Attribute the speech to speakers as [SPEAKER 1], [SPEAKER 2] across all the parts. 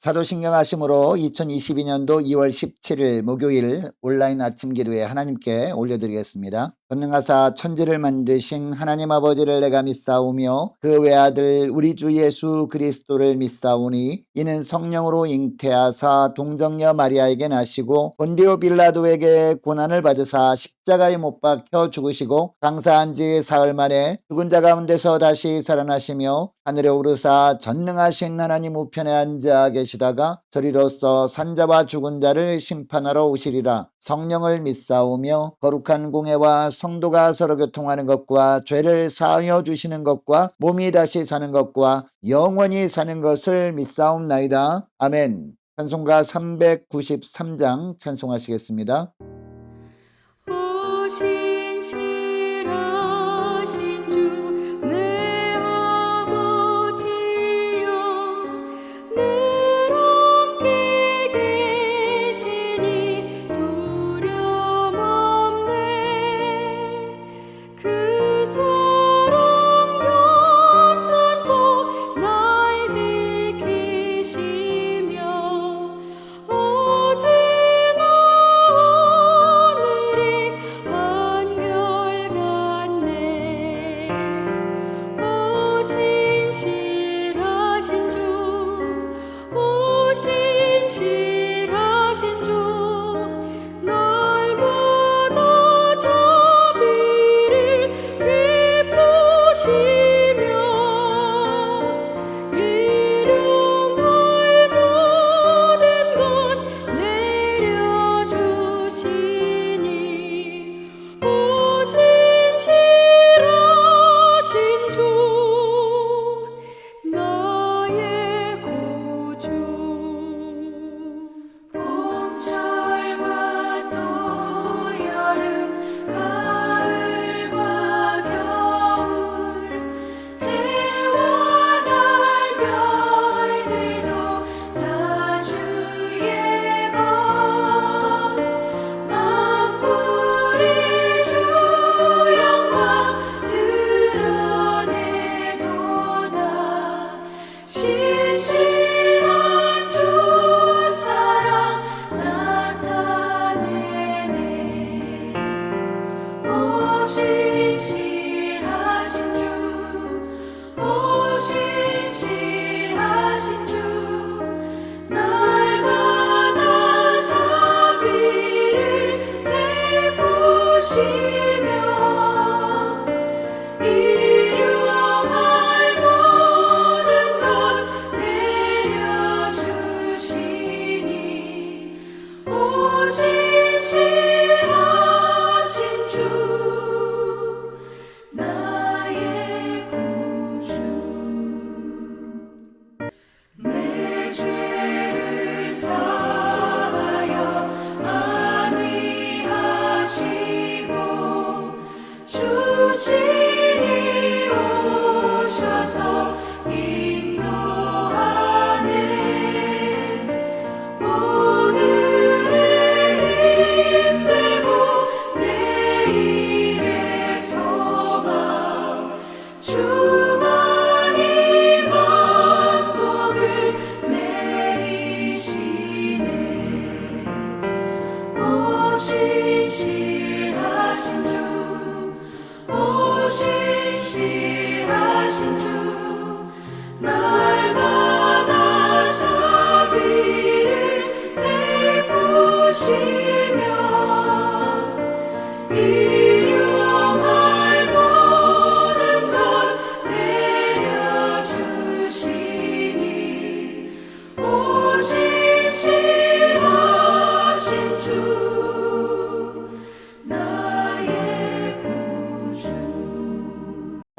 [SPEAKER 1] 사도신경 하심으로 2022년도 2월 17일 목요일 온라인 아침 기도에 하나님께 올려드리겠습니다. 전능하사 천지를 만드신 하나님 아버지를 내가 믿사오며 그 외아들 우리 주 예수 그리스도를 믿사오니 이는 성령으로 잉태하사 동정녀 마리아에게 나시고 본디오 빌라도에게 고난을 받으사 십자가에 못 박혀 죽으시고 장사한 지 사흘 만에 죽은 자 가운데서 다시 살아나시며 하늘에 오르사 전능하신 하나님 우편에 앉아 계시다가 저리로서 산자와 죽은 자를 심판하러 오시리라. 성령을 믿사오며 거룩한 공회와 성도가 서로 교통하는 것과 죄를 사하여 주시는 것과 몸이 다시 사는 것과 영원히 사는 것을 믿사옵나이다. 아멘. 찬송가 393장 찬송하시겠습니다.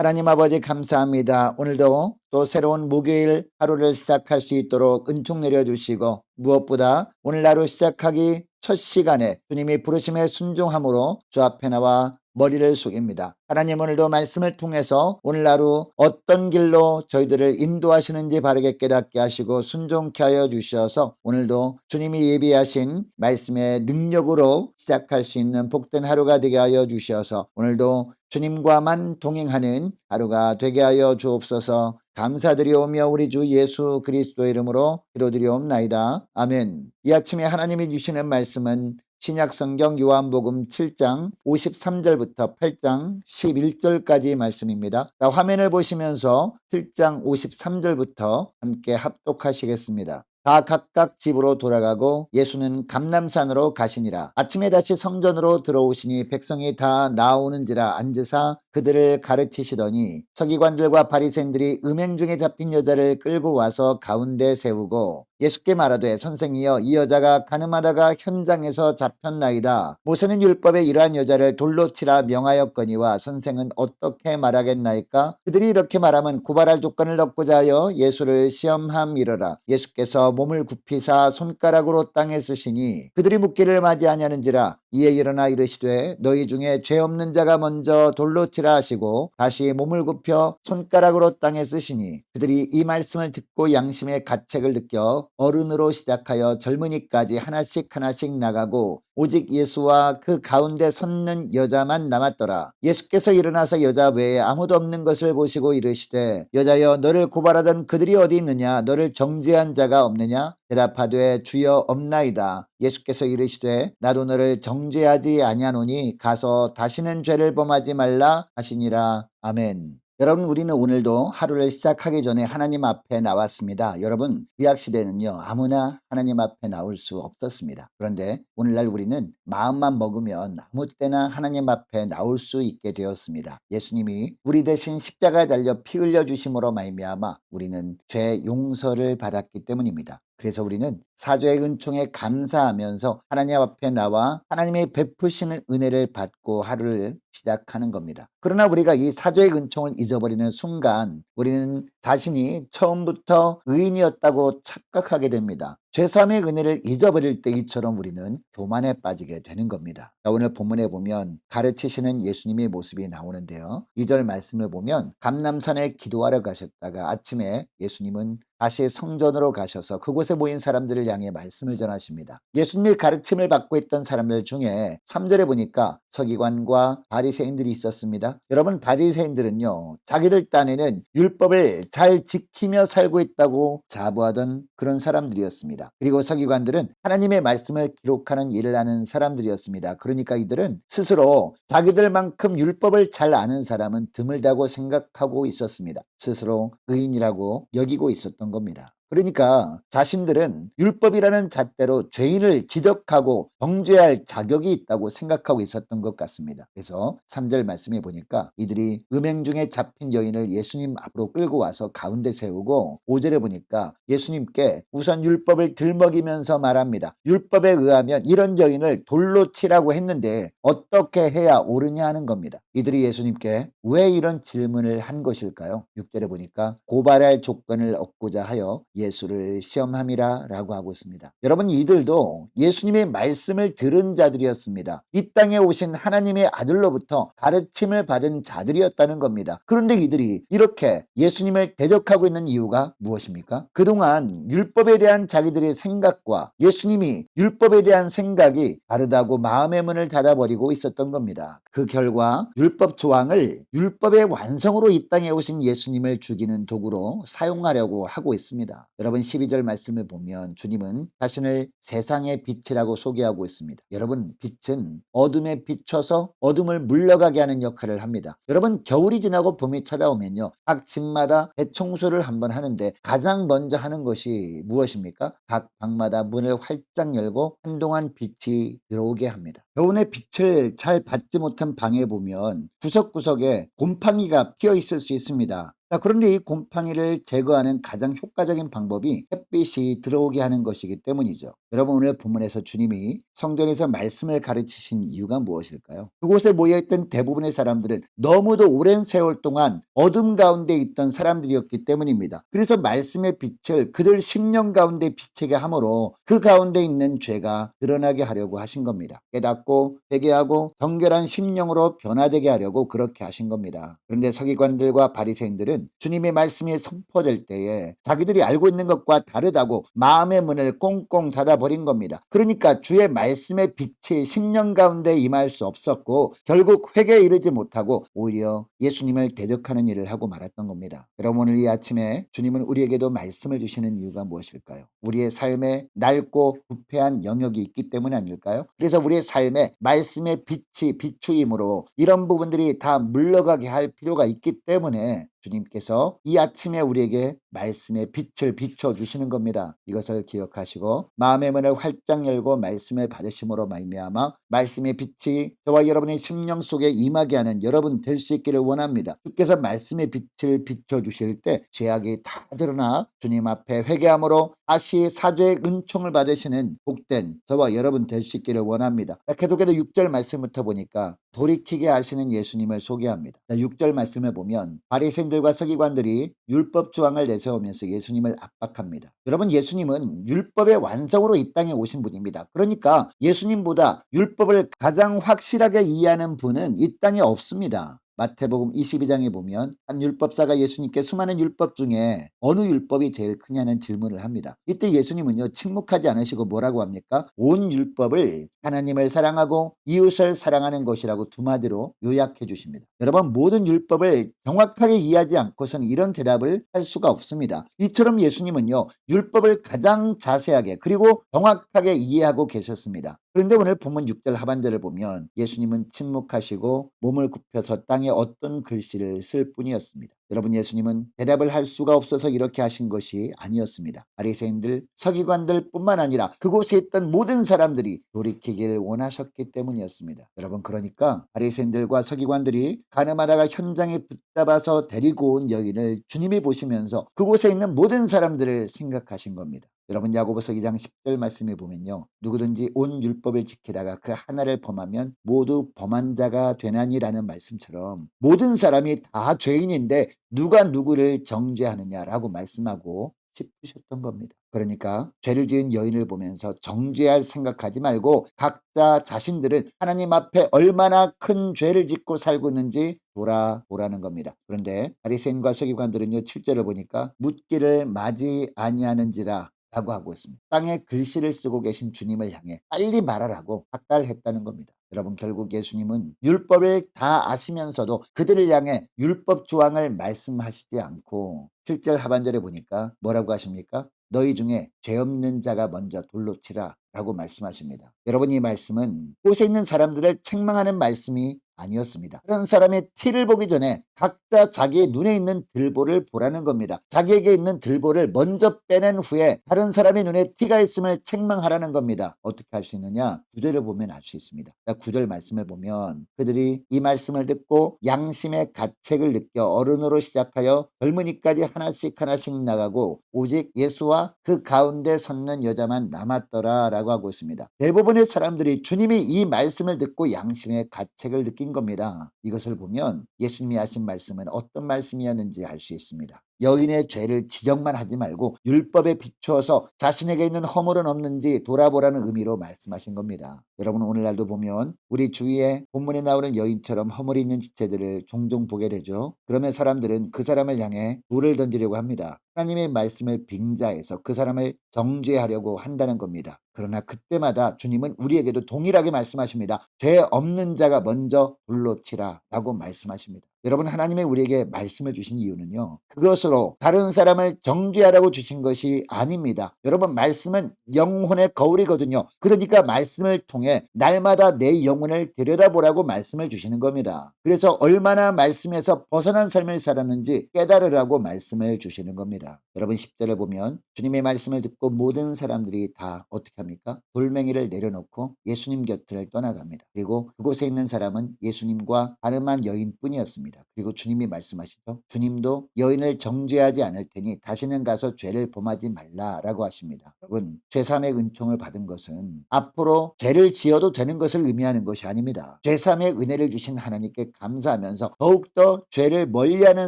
[SPEAKER 1] 하나님 아버지 감사합니다. 오늘도 또 새로운 목요일 하루를 시작할 수 있도록 은총 내려주시고 무엇보다 오늘 하루 시작하기 첫 시간에 주님이 부르심에 순종함으로 주 앞에 나와 머리를 숙입니다. 하나님 오늘도 말씀을 통해서 오늘 하루 어떤 길로 저희들을 인도하시는지 바르게 깨닫게 하시고 순종케 하여 주셔서 오늘도 주님이 예비하신 말씀의 능력으로 시작할 수 있는 복된 하루가 되게 하여 주셔서 오늘도 주님과만 동행하는 하루가 되게 하여 주옵소서. 감사드리오며 우리 주 예수 그리스도의 이름으로 기도드리옵나이다. 아멘. 이 아침에 하나님이 주시는 말씀은 신약성경 요한복음 7장 53절부터 8장 11절까지 말씀입니다. 화면을 보시면서 7장 53절부터 함께 합독하시겠습니다. 다 각각 집으로 돌아가고 예수는 감람산으로 가시니라. 아침에 다시 성전으로 들어오시니 백성이 다 나오는지라 앉으사 그들을 가르치시더니 서기관들과 바리새인들이 음행 중에 잡힌 여자를 끌고 와서 가운데 세우고 예수께 말하되 선생이여 이 여자가 가늠하다가 현장에서 잡혔나이다. 모세는 율법에 이러한 여자를 돌로 치라 명하였거니와 선생은 어떻게 말하겠나이까? 그들이 이렇게 말하면 고발할 조건을 얻고자 하여 예수를 시험함이러라. 예수께서 몸을 굽히사 손가락으로 땅에 쓰시니 그들이 묻기를 맞이하냐는지라. 이에 일어나 이르시되 너희 중에 죄 없는 자가 먼저 돌로 치라 하시고 다시 몸을 굽혀 손가락으로 땅에 쓰시니 그들이 이 말씀을 듣고 양심의 가책을 느껴 어른으로 시작하여 젊은이까지 하나씩 나가고 오직 예수와 그 가운데 섰는 여자만 남았더라. 예수께서 일어나서 여자 외에 아무도 없는 것을 보시고 이르시되 여자여 너를 고발하던 그들이 어디 있느냐? 너를 정죄한 자가 없느냐? 대답하되 주여 없나이다. 예수께서 이르시되 나도 너를 정죄하지 아니하노니 가서 다시는 죄를 범하지 말라 하시니라. 아멘. 여러분, 우리는 오늘도 하루를 시작하기 전에 하나님 앞에 나왔습니다. 여러분, 구약시대는요 아무나 하나님 앞에 나올 수 없었습니다. 그런데 오늘날 우리는 마음만 먹으면 아무 때나 하나님 앞에 나올 수 있게 되었습니다. 예수님이 우리 대신 십자가에 달려 피 흘려 주심으로 말미암아 우리는 죄 용서를 받았기 때문입니다. 그래서 우리는 사죄의 은총에 감사하면서 하나님 앞에 나와 하나님의 베푸시는 은혜를 받고 하루를 시작하는 겁니다. 그러나 우리가 이 사죄의 은총을 잊어버리는 순간 우리는 자신이 처음부터 의인이었다고 착각하게 됩니다. 죄사함의 은혜를 잊어버릴 때 이처럼 우리는 교만에 빠지게 되는 겁니다. 오늘 본문에 보면 가르치시는 예수님의 모습이 나오는데요. 2절 말씀을 보면 감람산에 기도하러 가셨다가 아침에 예수님은 다시 성전으로 가셔서 그곳에 모인 사람들을 향해 말씀을 전하십니다. 예수님의 가르침을 받고 있던 사람들 중에 3절에 보니까 서기관과 바리새인들이 있었습니다. 여러분, 바리새인들은요 자기들 딴에는 율법을 잘 지키며 살고 있다고 자부하던 그런 사람들이었습니다. 그리고 서기관들은 하나님의 말씀을 기록하는 일을 하는 사람들이었습니다. 그러니까 이들은 스스로 자기들만큼 율법을 잘 아는 사람은 드물다고 생각하고 있었습니다. 스스로 의인이라고 여기고 있었던 겁니다. 그러니까 자신들은 율법이라는 잣대로 죄인을 지적하고 정죄할 자격이 있다고 생각하고 있었던 것 같습니다. 그래서 3절 말씀에 보니까 이들이 음행 중에 잡힌 여인을 예수님 앞으로 끌고 와서 가운데 세우고 5절에 보니까 예수님께 우선 율법을 들먹이면서 말합니다. 율법에 의하면 이런 여인을 돌로 치라고 했는데 어떻게 해야 옳으냐 하는 겁니다. 이들이 예수님께 왜 이런 질문을 한 것일까요? 6절에 보니까 고발할 조건을 얻고자 하여 예수를 시험함이라 라고 하고 있습니다. 여러분, 이들도 예수님의 말씀을 들은 자들이었습니다. 이 땅에 오신 하나님의 아들로부터 가르침을 받은 자들이었다는 겁니다. 그런데 이들이 이렇게 예수님을 대적하고 있는 이유가 무엇입니까? 그동안 율법에 대한 자기들의 생각과 예수님이 율법에 대한 생각이 다르다고 마음의 문을 닫아버리고 있었던 겁니다. 그 결과 율법 조항을 율법의 완성으로 이 땅에 오신 예수님을 죽이는 도구로 사용하려고 하고 있습니다. 여러분, 12절 말씀을 보면 주님은 자신을 세상의 빛이라고 소개하고 있습니다. 여러분, 빛은 어둠에 비춰서 어둠을 물러가게 하는 역할을 합니다. 여러분, 겨울이 지나고 봄이 찾아오면요 각 집마다 대청소를 한번 하는데 가장 먼저 하는 것이 무엇입니까? 각 방마다 문을 활짝 열고 한동안 빛이 들어오게 합니다. 겨울에 빛을 잘 받지 못한 방에 보면 구석구석에 곰팡이가 피어 있을 수 있습니다. 그런데 이 곰팡이를 제거하는 가장 효과적인 방법이 햇빛이 들어오게 하는 것이기 때문이죠. 여러분, 오늘 본문에서 주님이 성전에서 말씀을 가르치신 이유가 무엇일까요? 그곳에 모여있던 대부분의 사람들은 너무도 오랜 세월 동안 어둠 가운데 있던 사람들이었기 때문입니다. 그래서 말씀의 빛을 그들 심령 가운데 비치게 함으로 그 가운데 있는 죄가 드러나게 하려고 하신 겁니다. 깨닫고 회개하고 정결한 심령으로 변화되게 하려고 그렇게 하신 겁니다. 그런데 서기관들과 바리새인들은 주님의 말씀이 선포될 때에 자기들이 알고 있는 것과 다르다고 마음의 문을 꽁꽁 닫아버리고 가버린 겁니다. 그러니까 주의 말씀의 빛이 10년 가운데 임할 수 없었고 결국 회개에 이르지 못하고 오히려 예수님을 대적하는 일을 하고 말았던 겁니다. 여러분, 오늘 이 아침에 주님은 우리에게도 말씀을 주시는 이유가 무엇일까요? 우리의 삶에 낡고 부패한 영역이 있기 때문 아닐까요? 그래서 우리의 삶에 말씀의 빛이 비추임으로 이런 부분들이 다 물러가게 할 필요가 있기 때문에 주님께서 이 아침에 우리에게 말씀의 빛을 비춰주시는 겁니다. 이것을 기억하시고 마음의 문을 활짝 열고 말씀을 받으심으로 말미암아 말씀의 빛이 저와 여러분의 심령 속에 임하게 하는 여러분 될 수 있기를 원합니다. 주께서 말씀의 빛을 비춰주실 때 죄악이 다 드러나 주님 앞에 회개함으로 다시 사죄의 은총을 받으시는 복된 저와 여러분 될 수 있기를 원합니다. 계속해서 6절 말씀부터 보니까 돌이키게 하시는 예수님을 소개합니다. 6절 말씀을 보면 바리새인들과 서기관들이 율법 조항을 내세우면서 예수님을 압박합니다. 여러분, 예수님은 율법의 완성으로 이 땅에 오신 분입니다. 그러니까 예수님보다 율법을 가장 확실하게 이해하는 분은 이 땅에 없습니다. 마태복음 22장에 보면 한 율법사가 예수님께 수많은 율법 중에 어느 율법이 제일 크냐는 질문을 합니다. 이때 예수님은요, 침묵하지 않으시고 뭐라고 합니까? 온 율법을 하나님을 사랑하고 이웃을 사랑하는 것이라고 두 마디로 요약해 주십니다. 여러분, 모든 율법을 정확하게 이해하지 않고서는 이런 대답을 할 수가 없습니다. 이처럼 예수님은요, 율법을 가장 자세하게 그리고 정확하게 이해하고 계셨습니다. 그런데 오늘 본문 6절 하반절을 보면 예수님은 침묵하시고 몸을 굽혀서 땅에 어떤 글씨를 쓸 뿐이었습니다. 여러분, 예수님은 대답을 할 수가 없어서 이렇게 하신 것이 아니었습니다. 바리새인들, 서기관들 뿐만 아니라 그곳에 있던 모든 사람들이 돌이키길 원하셨기 때문이었습니다. 여러분, 그러니까 바리새인들과 서기관들이 가늠하다가 현장에 붙잡아서 데리고 온 여인을 주님이 보시면서 그곳에 있는 모든 사람들을 생각하신 겁니다. 여러분, 야고보서 2장 10절 말씀에 보면요, 누구든지 온 율법을 지키다가 그 하나를 범하면 모두 범한 자가 되나니라는 말씀처럼 모든 사람이 다 죄인인데 누가 누구를 정죄하느냐라고 말씀하고 싶으셨던 겁니다. 그러니까 죄를 지은 여인을 보면서 정죄할 생각하지 말고 각자 자신들은 하나님 앞에 얼마나 큰 죄를 짓고 살고 있는지 돌아보라는 겁니다. 그런데 바리새인과 서기관들은요, 7절을 보니까 묻기를 마지 아니하는지라 라고 하고 있습니다. 땅에 글씨를 쓰고 계신 주님을 향해 빨리 말하라고 학달했다는 겁니다. 여러분, 결국 예수님은 율법을 다 아시면서도 그들을 향해 율법 조항을 말씀하시지 않고 7절 하반절에 보니까 뭐라고 하십니까? 너희 중에 죄 없는 자가 먼저 돌로 치라 라고 말씀하십니다. 여러분, 이 말씀은 곳에 있는 사람들을 책망하는 말씀이 아니었습니다. 다른 사람의 티를 보기 전에 각자 자기의 눈에 있는 들보를 보라는 겁니다. 자기에게 있는 들보를 먼저 빼낸 후에 다른 사람의 눈에 티가 있음을 책망하라는 겁니다. 어떻게 할 수 있느냐? 9절을 보면 알 수 있습니다. 9절 말씀을 보면 그들이 이 말씀을 듣고 양심의 가책을 느껴 어른으로 시작하여 젊은이까지 하나씩 하나씩 나가고 오직 예수와 그 가운데 섰는 여자만 남았더라 라고 하고 있습니다. 대부분의 사람들이 주님이 이 말씀을 듣고 양심의 가책을 느낀 겁니다. 이것을 보면 예수님이 하신 말씀은 어떤 말씀이었는지 알 수 있습니다. 여인의 죄를 지적만 하지 말고 율법에 비추어서 자신에게 있는 허물은 없는지 돌아보라는 의미로 말씀하신 겁니다. 여러분, 오늘날도 보면 우리 주위에 본문에 나오는 여인처럼 허물이 있는 지체들을 종종 보게 되죠. 그러면 사람들은 그 사람을 향해 돌을 던지려고 합니다. 하나님의 말씀을 빙자해서 그 사람을 정죄하려고 한다는 겁니다. 그러나 그때마다 주님은 우리에게도 동일하게 말씀하십니다. 죄 없는 자가 먼저 불로 치라 라고 말씀하십니다. 여러분, 하나님의 우리에게 말씀을 주신 이유는요, 그것으로 다른 사람을 정죄하라고 주신 것이 아닙니다. 여러분, 말씀은 영혼의 거울이거든요. 그러니까 말씀을 통해 날마다 내 영혼을 들여다보라고 말씀을 주시는 겁니다. 그래서 얼마나 말씀에서 벗어난 삶을 살았는지 깨달으라고 말씀을 주시는 겁니다. 여러분, 10절을 보면 주님의 말씀을 듣고 모든 사람들이 다 어떻게 합니까? 돌멩이를 내려놓고 예수님 곁을 떠나갑니다. 그리고 그곳에 있는 사람은 예수님과 가늠한 여인뿐이었습니다. 그리고 주님이 말씀하시죠. 주님도 여인을 정죄하지 않을 테니 다시는 가서 죄를 범하지 말라라고 하십니다. 여러분, 죄사함의 은총을 받은 것은 앞으로 죄를 지어도 되는 것을 의미하는 것이 아닙니다. 죄사함의 은혜를 주신 하나님께 감사하면서 더욱더 죄를 멀리하는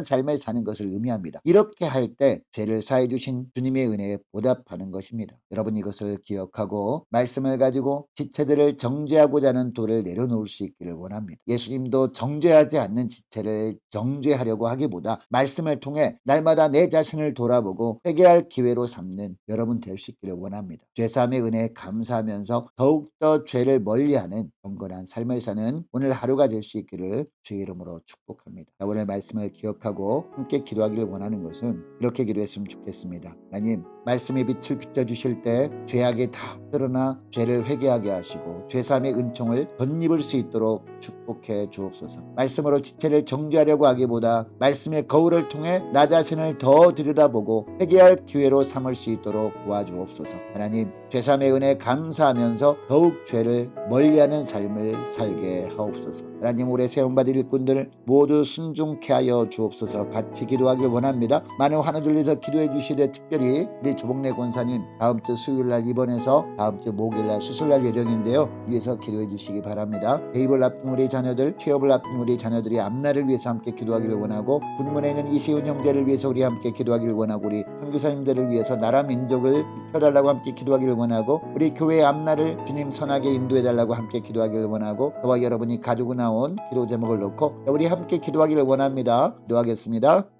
[SPEAKER 1] 삶을 사는 것을 의미합니다. 이렇게 할 때 죄를 사해 주신 주님의 은혜에 보답하는 것입니다. 여러분, 이것을 기억하고 말씀을 가지고 지체들을 정죄하고자 하는 돌을 내려놓을 수 있기를 원합니다. 예수님도 정죄하지 않는 지체를 자신을 정죄하려고 하기보다 말씀을 통해 날마다 내 자신을 돌아보고 회개할 기회로 삼는 여러분 될 수 있기를 원합니다. 죄사함의 은혜에 감사하면서 더욱더 죄를 멀리하는 경건한 삶을 사는 오늘 하루가 될 수 있기를 주의 이름으로 축복합니다. 오늘 말씀을 기억하고 함께 기도하기를 원하는 것은 이렇게 기도했으면 좋겠습니다. 하나님, 말씀의 빛을 비춰주실 때 죄악이 다 드러나 죄를 회개하게 하시고 죄사함의 은총을 덧입을 수 있도록 축복해 주옵소서. 말씀으로 지체를 정죄하려고 하기보다 말씀의 거울을 통해 나 자신을 더 들여다보고 회개할 기회로 삼을 수 있도록 도와주옵소서. 하나님, 죄사함의 은혜에 감사하면서 더욱 죄를 멀리하는 삶을 살게 하옵소서. 하나님, 올해 세움받을 일꾼들 모두 순종케 하여 주옵소서. 같이 기도하길 원합니다. 많은 환호를 위해서 기도해 주시되 특별히 우리 조복래 권사님 다음 주 수요일날 입원해서 다음 주 목요일날 수술날 예정인데요. 위해서 기도해 주시기 바랍니다. 대입을 앞둔 우리 자녀들, 취업을 앞둔 우리 자녀들이 앞날을 위해서 함께 기도하기를 원하고 군문에 있는 이시훈 형제를 위해서 우리 함께 기도하기를 원하고 우리 선교사님들을 위해서 나라 민족을 입혀달라고 함께 기도하기를 원하고 우리 교회의 앞날을 주님 선하게 인도해달라고 함께 기도하기를 원하고 저와 여러분이 가지고 나온 기도 제목을 놓고 우리 함께 기도하기를 원합니다. 기도하겠습니다.